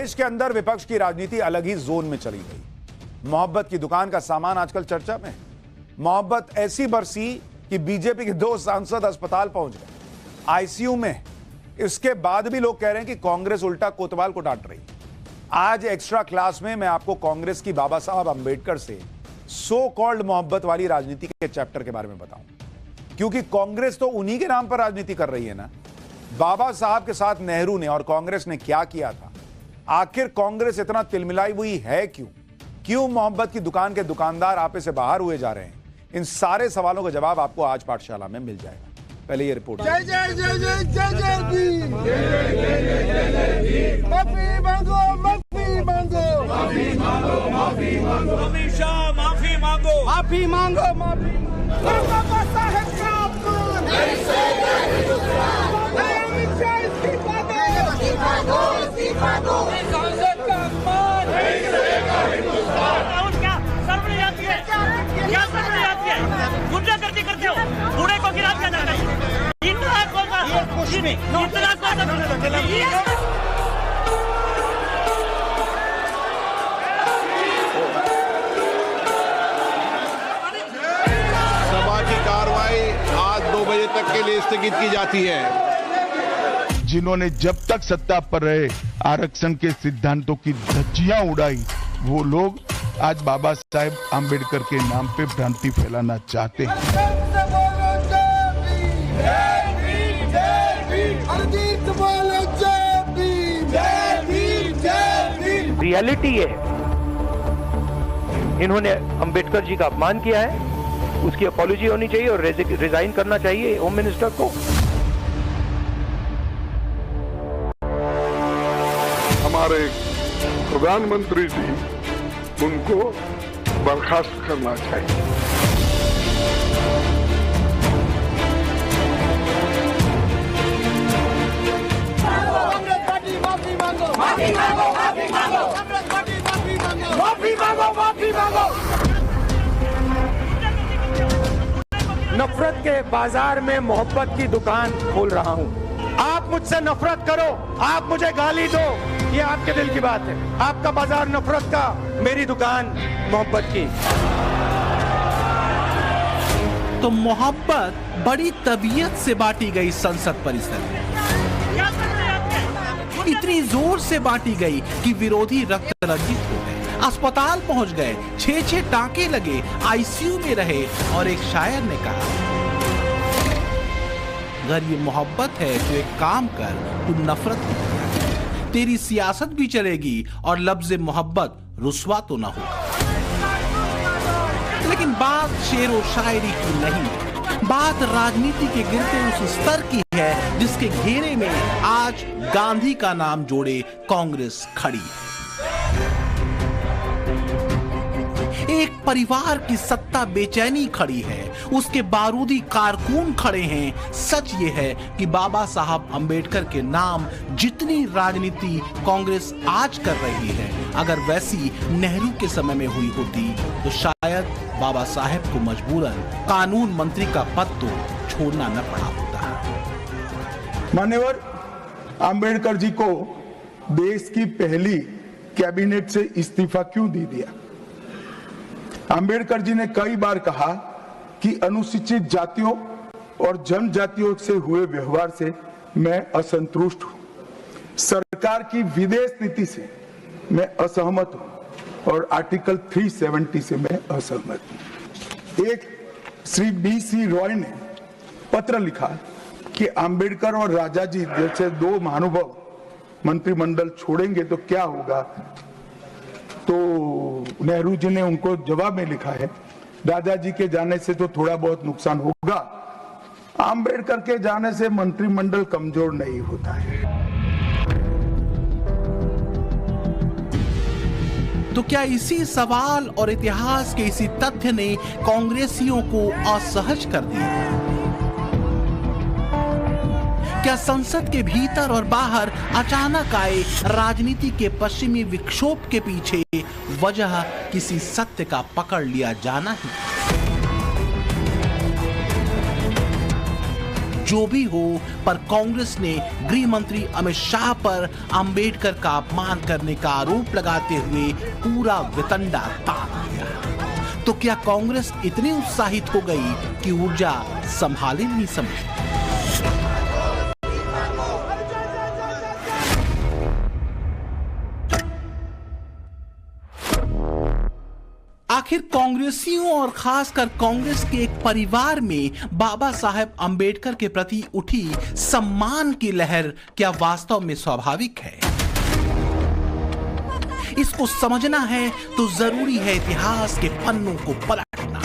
देश के अंदर विपक्ष की राजनीति अलग ही जोन में चली गई। मोहब्बत की दुकान का सामान आजकल चर्चा में है। मोहब्बत ऐसी बरसी कि बीजेपी के 2 सांसद अस्पताल पहुंच गए, आईसीयू में। इसके बाद भी लोग कह रहे हैं कि कांग्रेस उल्टा कोतवाल को डांट रही। आज एक्स्ट्रा क्लास में मैं आपको कांग्रेस की बाबा साहब अंबेडकर से सो कॉल्ड मोहब्बत वाली राजनीति के चैप्टर के बारे में बताऊं, क्योंकि कांग्रेस तो उन्हीं के नाम पर राजनीति कर रही है ना। बाबा साहब के साथ नेहरू ने और कांग्रेस ने क्या किया था? आखिर कांग्रेस इतना तिलमिलाई हुई है क्यों मोहब्बत की दुकान के दुकानदार आपे से बाहर हुए जा रहे हैं? इन सारे सवालों का जवाब आपको आज पाठशाला में मिल जाएगा। पहले ये रिपोर्ट। जय जय जय जय जय जय भीम, माफी मांगो, माफी मांगो, माफी मांगो, माफी मांगो, हमेशा माफी मांगो, माफी मांगो, माफी बाबा साहब का अपमान, ऐसे हिंदुस्तान, हमेशा इस्तीफा दो, इस्तीफा दो, सांसद का अपमान, ऐसे हिंदुस्तान। और क्या सर्वने याद किया? क्या सर्वने याद किया? गुंडागर्दी करते हो, बूढ़े को गिरा दिया जाता है। इतना कुछ नहीं, इतना सभा की कार्रवाई आज 2 बजे तक के लिए स्थगित की जाती है। जिन्होंने जब तक सत्ता पर रहे आरक्षण के सिद्धांतों की धज्जियां उड़ाई, वो लोग आज बाबा साहेब आम्बेडकर के नाम पे भ्रांति फैलाना चाहते हैं। रियलिटी है, इन्होंने अंबेडकर जी का अपमान किया है, उसकी अपॉलॉजी होनी चाहिए और रिजाइन करना चाहिए होम मिनिस्टर को। हमारे प्रधानमंत्री जी, उनको बर्खास्त करना चाहिए। माफी मांगो, माफी मांगो, माफी मांगो, माफी मांगो। नफरत के बाजार में मोहब्बत की दुकान खोल रहा हूं। आप मुझसे नफरत करो, आप मुझे गाली दो, ये आपके दिल की बात है। आपका बाजार नफरत का, मेरी दुकान मोहब्बत की। तो मोहब्बत बड़ी तबीयत से बांटी गई संसद परिसर में, इतनी जोर से बांटी गई कि विरोधी रक्त रंजित हो गए, अस्पताल पहुंच गए, 6 टांके लगे, आईसीयू में रहे। और एक शायर ने कहा, अगर ये मोहब्बत है तो एक काम कर, तू नफरत मत कर, तेरी सियासत भी चलेगी और लफ्ज़ मोहब्बत रुस्वा तो ना होगा। लेकिन बात शेर व शायरी की नहीं, बात राजनीति के गिरते उस स्तर की है जिसके घेरे में आज गांधी का नाम जोड़े कांग्रेस खड़ी है। एक परिवार की सत्ता बेचैनी खड़ी है, उसके बारूदी कारकुन खड़े हैं। सच ये है कि बाबा साहब अंबेडकर के नाम जितनी राजनीति कांग्रेस आज कर रही है, अगर वैसी नेहरू के समय में हुई होती तो शायद बाबा साहब को मजबूरन कानून मंत्री का पद तो छोड़ना न पड़ा होता। मान्यवर अंबेडकर जी को देश की पहली कैबिनेट से इस्तीफा क्यों दे दिया? अंबेडकर जी ने कई बार कहा कि अनुसूचित जातियों और जनजातियों से हुए व्यवहार से मैं असंतुष्ट हूं। सरकार की विदेश नीति से मैं असहमत हूं और आर्टिकल 370 से मैं असहमत हूं। एक श्री BC रॉय ने पत्र लिखा कि अंबेडकर और राजा जी जैसे 2 महानुभाव मंत्रिमंडल छोड़ेंगे तो क्या होगा। तो नेहरू जी ने उनको जवाब में लिखा है, दादा जी के जाने से तो थोड़ा बहुत नुकसान होगा, अंबेडकर के जाने से मंत्रिमंडल कमजोर नहीं होता है। तो क्या इसी सवाल और इतिहास के इसी तथ्य ने कांग्रेसियों को असहज कर दिया? क्या संसद के भीतर और बाहर अचानक आए राजनीति के पश्चिमी विक्षोभ के पीछे वजह किसी सत्य का पकड़ लिया जाना ही? जो भी हो, पर कांग्रेस ने गृह मंत्री अमित शाह पर अंबेडकर का अपमान करने का आरोप लगाते हुए पूरा वितंडा तान दिया। तो क्या कांग्रेस इतनी उत्साहित हो गई कि ऊर्जा संभाले नहीं समझी? आखिर कांग्रेसियों और खासकर कांग्रेस के एक परिवार में बाबा साहेब अंबेडकर के प्रति उठी सम्मान की लहर क्या वास्तव में स्वाभाविक है? इसको समझना है तो जरूरी है इतिहास के पन्नों को पलटना,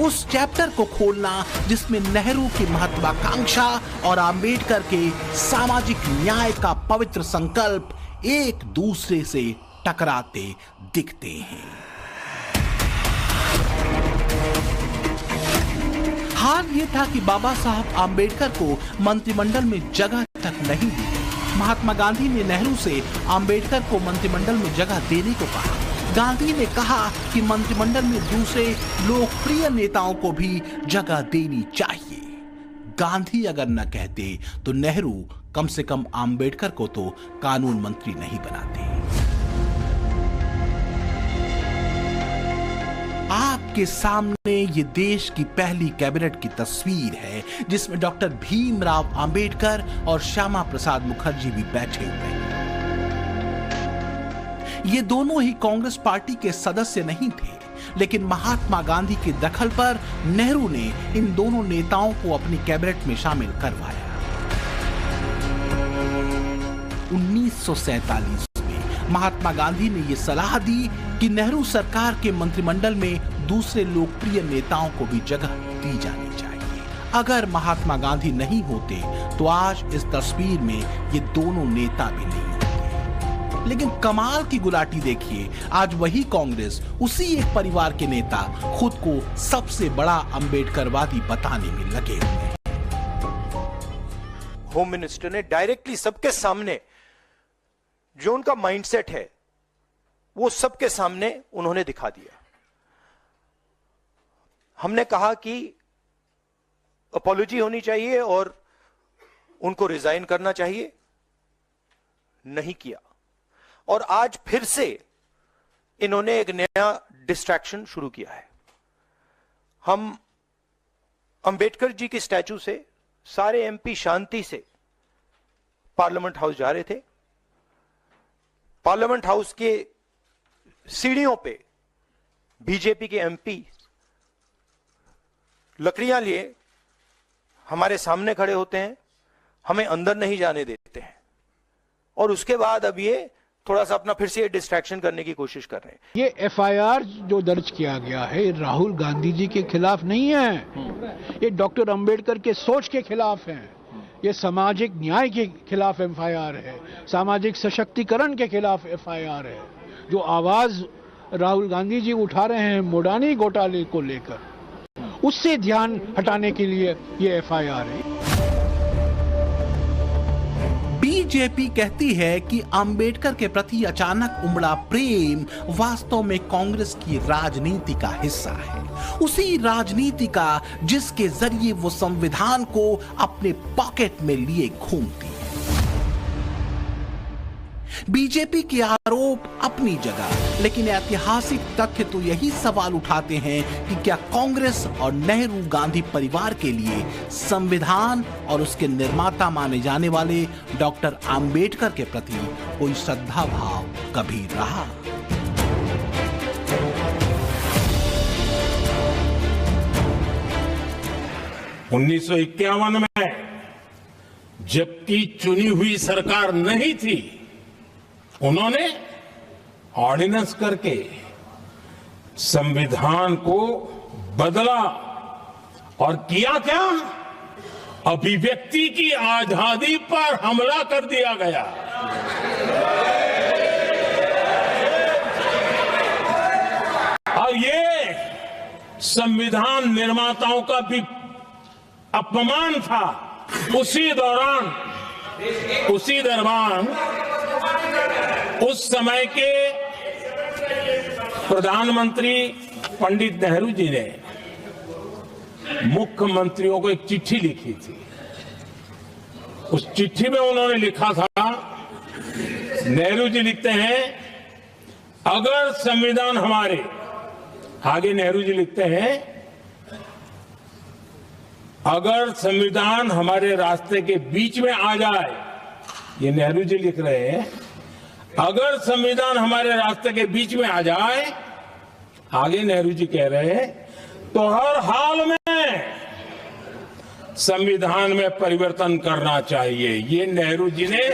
उस चैप्टर को खोलना जिसमें नेहरू की महत्वाकांक्षा और अंबेडकर के सामाजिक न्याय का पवित्र संकल्प एक दूसरे से टकराते दिखते हैं। हाल ये था कि बाबा साहब अंबेडकर को मंत्रिमंडल में जगह तक नहीं दी। महात्मा गांधी ने नेहरू से अंबेडकर को मंत्रिमंडल में जगह देने को कहा। गांधी ने कहा कि मंत्रिमंडल में दूसरे लोकप्रिय नेताओं को भी जगह देनी चाहिए। गांधी अगर न कहते तो नेहरू कम से कम अंबेडकर को तो कानून मंत्री नहीं बनाते। आपके सामने ये देश की पहली कैबिनेट की तस्वीर है जिसमें डॉक्टर भीमराव अंबेडकर और श्यामा प्रसाद मुखर्जी भी बैठे हुए हैं। ये दोनों ही कांग्रेस पार्टी के सदस्य नहीं थे, लेकिन महात्मा गांधी के दखल पर नेहरू ने इन दोनों नेताओं को अपनी कैबिनेट में शामिल करवाया। 1947 महात्मा गांधी ने यह सलाह दी कि नेहरू सरकार के मंत्रिमंडल में दूसरे लोकप्रिय नेताओं को भी जगह दी जानी चाहिए। अगर महात्मा गांधी नहीं होते तो आज इस तस्वीर में ये दोनों नेता भी नहीं होते। लेकिन कमाल की गुलाटी देखिए, आज वही कांग्रेस उसी एक परिवार के नेता खुद को सबसे बड़ा अंबेडकरवादी बताने में लगे हुए हैं। होम मिनिस्टर ने डायरेक्टली सबके सामने जो उनका माइंडसेट है वो सबके सामने उन्होंने दिखा दिया। हमने कहा कि अपॉलॉजी होनी चाहिए और उनको रिजाइन करना चाहिए, नहीं किया। और आज फिर से इन्होंने एक नया डिस्ट्रैक्शन शुरू किया है। हम अंबेडकर जी की स्टैचू से सारे एमपी शांति से पार्लियामेंट हाउस जा रहे थे। पार्लियामेंट हाउस के सीढ़ियों पे बीजेपी के एमपी लकड़ियां लिए हमारे सामने खड़े होते हैं, हमें अंदर नहीं जाने देते हैं, और उसके बाद अब ये थोड़ा सा अपना फिर से डिस्ट्रैक्शन करने की कोशिश कर रहे हैं। ये एफआईआर जो दर्ज किया गया है राहुल गांधी जी के खिलाफ नहीं है, ये डॉक्टर अंबेडकर के सोच के खिलाफ है, ये सामाजिक न्याय के खिलाफ एफआईआर है, सामाजिक सशक्तिकरण के खिलाफ एफआईआर है। जो आवाज राहुल गांधी जी उठा रहे हैं मोडानी घोटाले को लेकर, उससे ध्यान हटाने के लिए ये एफआईआर है। बीजेपी कहती है कि अंबेडकर के प्रति अचानक उमड़ा प्रेम वास्तव में कांग्रेस की राजनीति का हिस्सा है, उसी राजनीति का जिसके जरिए वो संविधान को अपने पॉकेट में लिए घूमती है। बीजेपी के आरोप अपनी जगह, लेकिन ऐतिहासिक तथ्य तो यही सवाल उठाते हैं कि क्या कांग्रेस और नेहरू गांधी परिवार के लिए संविधान और उसके निर्माता माने जाने वाले डॉक्टर अंबेडकर के प्रति कोई श्रद्धा भाव कभी रहा? उन्नीस 1951 में जबकि चुनी हुई सरकार नहीं थी, उन्होंने ऑर्डिनेंस करके संविधान को बदला और किया क्या? अभिव्यक्ति की आजादी पर हमला कर दिया गया। और ये संविधान निर्माताओं का भी अपमान था। उसी दौरान उस समय के प्रधानमंत्री पंडित नेहरू जी ने मुख्यमंत्रियों को एक चिट्ठी लिखी थी। उस चिट्ठी में उन्होंने लिखा था, नेहरू जी लिखते हैं, अगर संविधान हमारे, आगे नेहरू जी लिखते हैं, अगर संविधान हमारे रास्ते के बीच में आ जाए, ये नेहरू जी लिख रहे हैं, अगर संविधान हमारे रास्ते के बीच में आ जाए, आगे नेहरू जी कह रहे हैं, तो हर हाल में संविधान में परिवर्तन करना चाहिए। ये नेहरू जी ने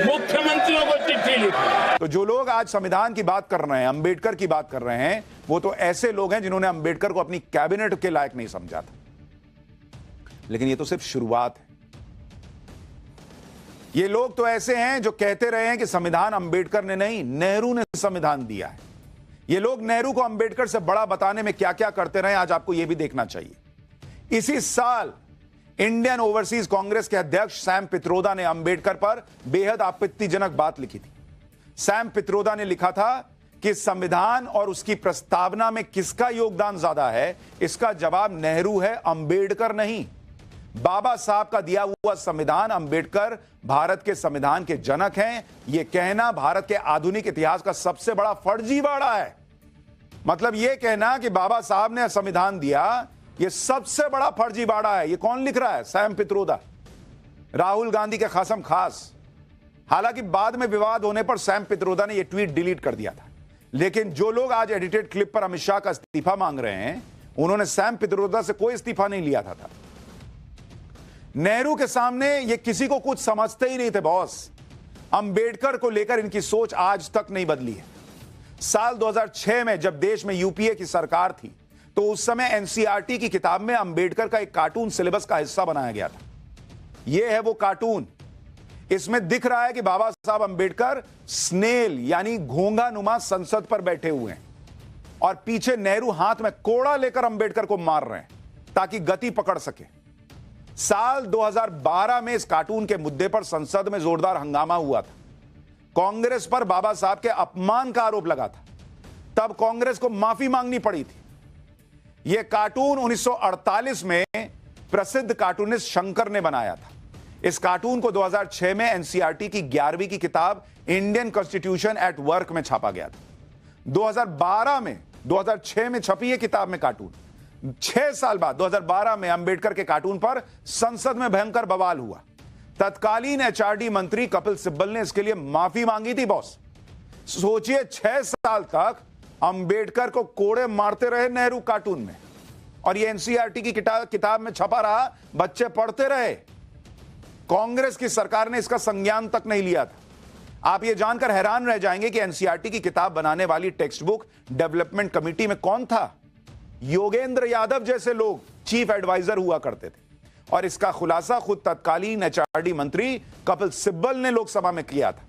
मुख्यमंत्रियों को चिट्ठी लिखी। तो जो लोग आज संविधान की बात कर रहे हैं, अंबेडकर की बात कर रहे हैं, वो तो ऐसे लोग हैं जिन्होंने अंबेडकर को अपनी कैबिनेट के लायक नहीं समझा था। लेकिन ये तो सिर्फ शुरुआत है। ये लोग तो ऐसे हैं जो कहते रहे हैं कि संविधान अंबेडकर ने नहीं, नेहरू ने संविधान दिया है। ये लोग नेहरू को अंबेडकर से बड़ा बताने में क्या क्या करते रहे, आज आपको यह भी देखना चाहिए। इसी साल इंडियन ओवरसीज कांग्रेस के अध्यक्ष सैम पित्रोदा ने अंबेडकर पर बेहद आपत्तिजनक बात लिखी थी। सैम पित्रोदा ने लिखा था कि संविधान और उसकी प्रस्तावना में किसका योगदान ज्यादा है, इसका जवाब नेहरू है, अंबेडकर नहीं। बाबा साहब का दिया हुआ संविधान, अंबेडकर भारत के संविधान के जनक हैं। यह कहना भारत के आधुनिक इतिहास का सबसे बड़ा फर्जीवाड़ा है। मतलब यह कहना कि बाबा साहब ने संविधान दिया, यह सबसे बड़ा फर्जीवाड़ा है। यह कौन लिख रहा है? सैम पित्रोदा, राहुल गांधी के खासम खास। हालांकि बाद में विवाद होने पर सैम पित्रोदा ने यह ट्वीट डिलीट कर दिया था। लेकिन जो लोग आज एडिटेड क्लिप पर अमित शाह का इस्तीफा मांग रहे हैं, उन्होंने सैम पित्रोदा से कोई इस्तीफा नहीं लिया था। नेहरू के सामने ये किसी को कुछ समझते ही नहीं थे बॉस। अंबेडकर को लेकर इनकी सोच आज तक नहीं बदली है। साल 2006 में जब देश में यूपीए की सरकार थी, तो उस समय एनसीईआरटी की किताब में अंबेडकर का एक कार्टून सिलेबस का हिस्सा बनाया गया था। यह है वो कार्टून। इसमें दिख रहा है कि बाबा साहब अंबेडकर स्नेल यानी घोंघा नुमा संसद पर बैठे हुए हैं और पीछे नेहरू हाथ में कोड़ा लेकर अंबेडकर को मार रहे हैं ताकि गति पकड़ सके। साल 2012 में इस कार्टून के मुद्दे पर संसद में जोरदार हंगामा हुआ था। कांग्रेस पर बाबा साहब के अपमान का आरोप लगा था। तब कांग्रेस को माफी मांगनी पड़ी थी। यह कार्टून 1948 में प्रसिद्ध कार्टूनिस्ट शंकर ने बनाया था। इस कार्टून को 2006 में एनसीईआरटी की 11वीं की किताब इंडियन कॉन्स्टिट्यूशन एट वर्क में छापा गया था। 2006 में छपी यह किताब में कार्टून, 6 साल बाद 2012 में अंबेडकर के कार्टून पर संसद में भयंकर बवाल हुआ। तत्कालीन एचआरडी मंत्री कपिल सिब्बल ने इसके लिए माफी मांगी थी बॉस। सोचिए, 6 साल तक अंबेडकर को कोड़े मारते रहे नेहरू कार्टून में, और ये एनसीईआरटी की किताब में छपा रहा, बच्चे पढ़ते रहे। कांग्रेस की सरकार ने इसका संज्ञान तक नहीं लिया था। आप ये जानकर हैरान रह जाएंगे कि एनसीईआरटी की किताब बनाने वाली टेक्स्ट बुक डेवलपमेंट कमेटी में कौन था? योगेंद्र यादव जैसे लोग चीफ एडवाइजर हुआ करते थे। और इसका खुलासा खुद तत्कालीन एचआरडी मंत्री कपिल सिब्बल ने लोकसभा में किया था।